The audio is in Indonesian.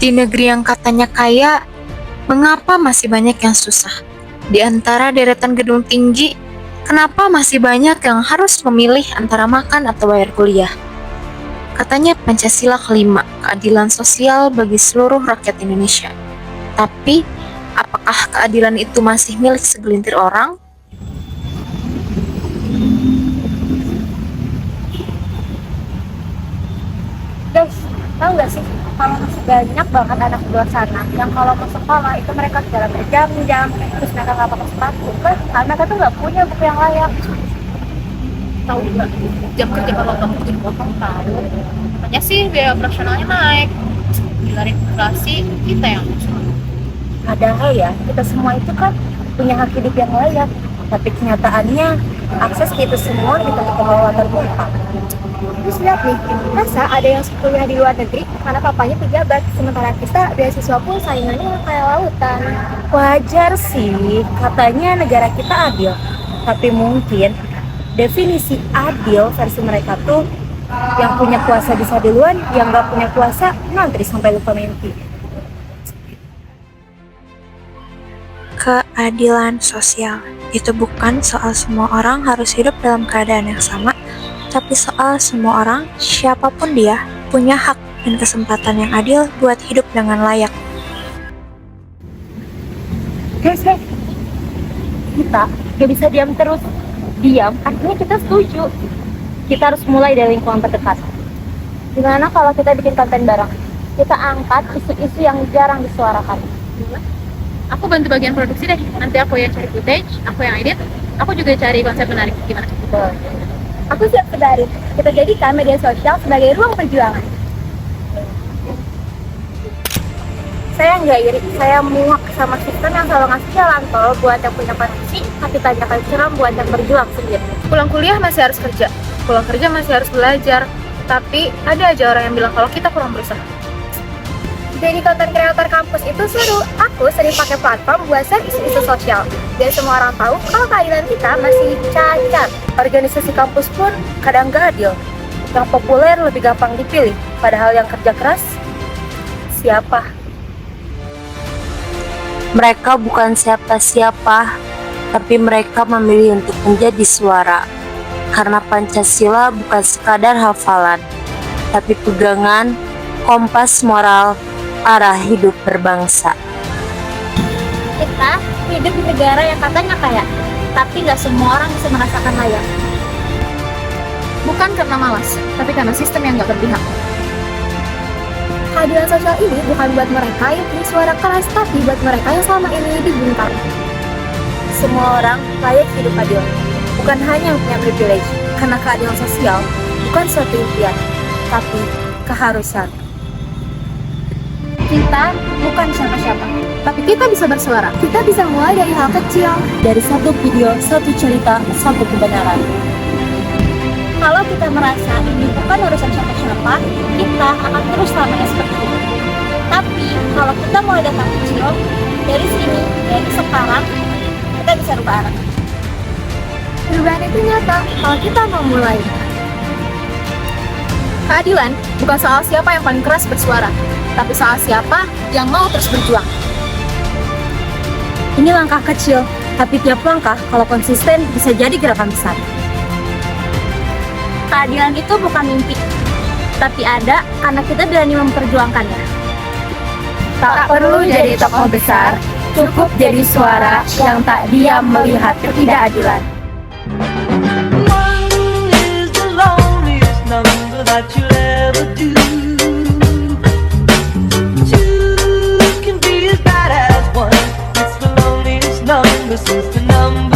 Di negeri yang katanya kaya, mengapa masih banyak yang susah? Di antara deretan gedung tinggi, kenapa masih banyak yang harus memilih antara makan atau bayar kuliah? Katanya Pancasila kelima, keadilan sosial bagi seluruh rakyat Indonesia. Tapi, apakah keadilan itu masih milik segelintir orang? Guys, tahu nggak sih kalau masih banyak banget anak di luar sana yang kalau mau sekolah itu mereka jalan berjam-jam, terus mereka nggak pakai sepatu kan karena mereka tuh nggak punya buku yang layak. Tahu nggak, jam kerja kalau kamu jadi potong tahu, makanya sih biaya operasionalnya naik. Gila, inflasi kita yang Padahal ya kita semua itu kan punya hak hidup yang layak, tapi kenyataannya akses ke itu semua ditutup oleh terbuka. Terus lihat nih, masa ada yang kuliah di luar negeri karena papanya pejabat, sementara kita beasiswa pun saingannya kayak lautan. Wajar sih, katanya negara kita adil, tapi mungkin definisi adil versi mereka tuh yang punya kuasa bisa duluan, yang nggak punya kuasa ngantri sampai lupa mimpi. Keadilan sosial itu bukan soal semua orang harus hidup dalam keadaan yang sama, tapi soal semua orang, siapapun dia, punya hak dan kesempatan yang adil buat hidup dengan layak. Guys, kita gak bisa diam terus. Diam, artinya kita setuju. Kita harus mulai dari lingkungan terdekat. Gimana kalau kita bikin konten bareng? Kita angkat isu-isu yang jarang disuarakan. aku bantu bagian produksi deh. Nanti aku yang cari footage, aku yang edit, aku juga cari konsep menarik gimana. Aku siap sedarin. Kita jadikan media sosial sebagai ruang perjuangan. Saya nggak iri, saya muak sama sistem yang selalu ngasih jalan tol buat yang punya potensi, tapi tanjakan curam buat yang berjuang sendiri. Pulang kuliah masih harus kerja, pulang kerja masih harus belajar, tapi ada aja orang yang bilang kalau kita kurang berusaha. Jadi konten kreator kampus itu seru. Aku sering pakai platform buat share isu-isu sosial. Biar semua orang tahu kalau keadilan kita masih cacat. Organisasi kampus pun kadang gak adil. Yang populer lebih gampang dipilih. Padahal yang kerja keras, siapa? Mereka bukan siapa-siapa, tapi mereka memilih untuk menjadi suara. Karena Pancasila bukan sekadar hafalan, tapi pegangan, kompas moral, arah hidup berbangsa. Kita hidup di negara yang katanya kaya, tapi nggak semua orang bisa merasakan layak. Bukan karena malas, tapi karena sistem yang nggak berpihak. Keadilan sosial ini bukan buat mereka yang punya suara keras, tapi buat mereka yang selama ini dibungkam. Semua orang layak hidup adil, bukan hanya yang punya privilege. Karena keadilan sosial bukan suatu impian, tapi keharusan. Kita bukan siapa-siapa, Tapi kita bisa bersuara. kita bisa mulai dari hal kecil, dari satu video, satu cerita, satu kebenaran. Kalau kita merasa ini bukan urusan siapa-siapa, kita akan terus selamanya seperti itu. Tapi kalau kita mulai datang kecil, dari sini, dari sekarang, kita bisa rubah arah. Perubahan itu nyata kalau kita mau mulai. Keadilan bukan soal siapa yang paling keras bersuara, tapi soal siapa yang mau terus berjuang. Ini langkah kecil, tapi tiap langkah kalau konsisten bisa jadi gerakan besar. Keadilan itu bukan mimpi, tapi ada karena kita berani memperjuangkannya. Tak perlu jadi tokoh besar, cukup jadi suara yang tak diam melihat ketidakadilan. One is the loneliest number that you'll ever do. Two can be as bad as one. It's the loneliest number since the number